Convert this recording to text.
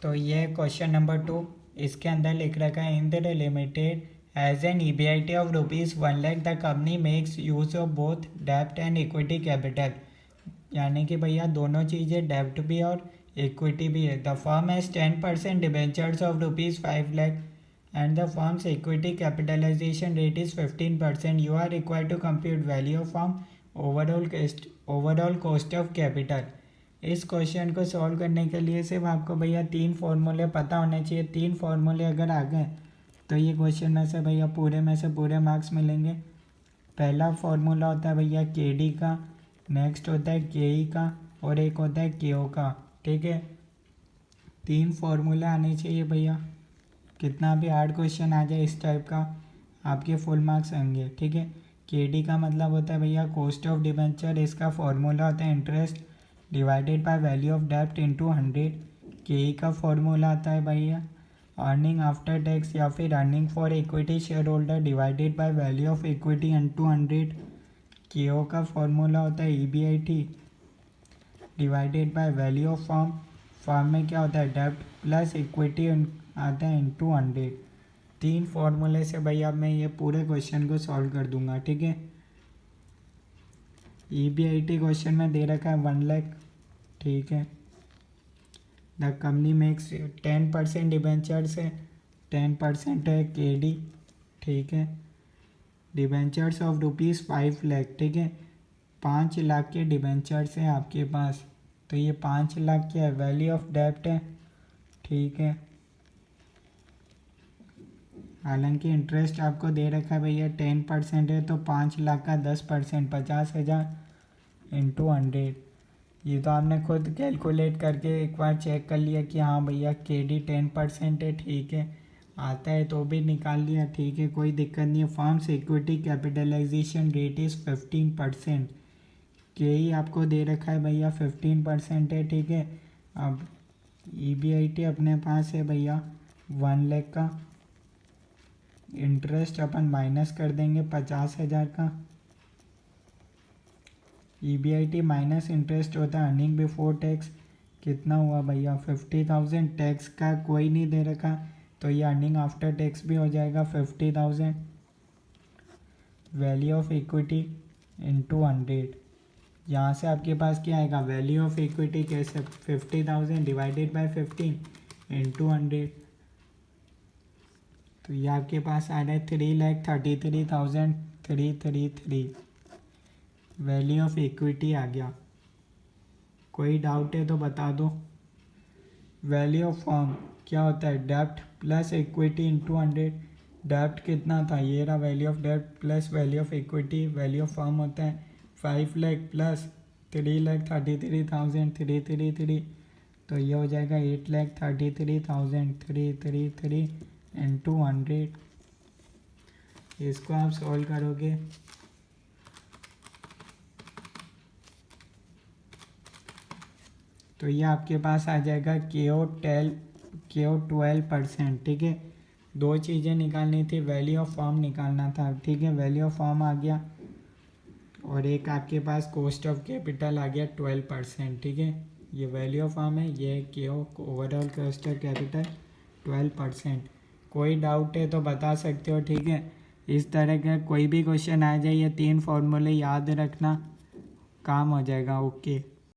तो ये question number 2, इसके अंदर लिख रखा है in the limited as an EBIT of ₹1,00,000 the company makes use of both डेब्ट एंड इक्विटी कैपिटल। यानी कि भैया दोनों चीज़ें, डेब्ट भी और इक्विटी भी है। The firm has 10% debentures of ₹5,00,000 and the firm's equity capitalization rate is 15%. You are required to compute value of firm overall cost of capital. इस क्वेश्चन को सॉल्व करने के लिए सिर्फ आपको भैया 3 फॉर्मूले पता होने चाहिए। 3 फॉर्मूले अगर आ गए तो ये क्वेश्चन में से भैया पूरे मार्क्स मिलेंगे। पहला फॉर्मूला होता है भैया KD का, नेक्स्ट होता है KE का और एक होता है KO का। ठीक है, 3 फॉर्मूले आने चाहिए भैया। कितना भी हार्ड क्वेश्चन आ जाए इस टाइप का, आपके फुल मार्क्स आएंगे। ठीक है, KD का मतलब होता है भैया कॉस्ट ऑफ डिबेंचर, इसका फॉर्मूला होता है interest divided by value of डेब्ट इनटू 100। KE का फॉर्मूला आता है भैया अर्निंग आफ्टर टैक्स या फिर earning for equity share holder divided by value of equity into 100। KO का फॉर्मूला होता है EBIT divided by value of firm में क्या होता है डेब्ट प्लस इक्विटी आता है इनटू 100। 3 फॉर्मूले से भैया मैं ये पूरे क्वेश्चन को सॉल्व कर दूंगा। ठीक है, EBIT क्वेश्चन में दे रखा है 1,00,000। ठीक है, द कंपनी मेक्स 10% डिबेंचर से 10% है KD। ठीक है, डिबेंचर्स ऑफ ₹5,00,000। ठीक है, 5 लाख के डिबेंचर्स हैं आपके पास, तो ये 5 लाख क्या है, वैल्यू ऑफ डेब्ट है। ठीक है, हालांकि इंटरेस्ट आपको दे रखा है भैया 10% है, तो 5 लाख का 10% 50,000 इंटू 100। ये तो आपने खुद कैलकुलेट करके एक बार चेक कर लिया कि हाँ भैया KD 10% है। ठीक है, आता है तो भी निकाल लिया। ठीक है, कोई दिक्कत नहीं है। Firms equity capitalization rate is 15%। KE आपको दे रखा है भैया 15% है। ठीक है, अब EBIT अपने पास है भैया 1,00,000 का, इंटरेस्ट अपन माइनस कर देंगे 50,000 का। EBIT माइनस इंटरेस्ट होता है अर्निंग बिफोर टैक्स, कितना हुआ भैया 50,000। टैक्स का कोई नहीं दे रखा, तो ये अर्निंग आफ्टर टैक्स भी हो जाएगा 50,000। वैल्यू ऑफ इक्विटी इंटू 100, यहाँ से आपके पास क्या आएगा, वैल्यू ऑफ इक्विटी कैसे 50,000 डिवाइडेड बाय 15 इंटू 100, तो ये आपके पास आ रहा है 3,33,333। वैल्यू ऑफ इक्विटी आ गया। कोई डाउट है तो बता दो। वैल्यू ऑफ फर्म क्या होता है, डेब्ट प्लस इक्विटी इंटू 100। डेब्ट कितना था, ये रहा वैल्यू ऑफ डेब्ट plus value of equity. Value of firm होता है 5,00,000 प्लस 3,33,333, तो ये हो जाएगा 8,33,333 इंटू 100। इसको आप सॉल्व करोगे तो ये आपके पास आ जाएगा KO 12%। ठीक है, 2 चीज़ें निकालनी थी, वैल्यू ऑफ फर्म निकालना था। ठीक है, वैल्यू ऑफ फर्म आ गया और एक आपके पास कॉस्ट ऑफ कैपिटल आ गया 12%। ठीक है, ये वैल्यू ऑफ फर्म है, ये KO overall cost of capital 12%। कोई डाउट है तो बता सकते हो। ठीक है, इस तरह का कोई भी क्वेश्चन आ जाए, ये 3 फॉर्मूले याद रखना, काम हो जाएगा। ओके।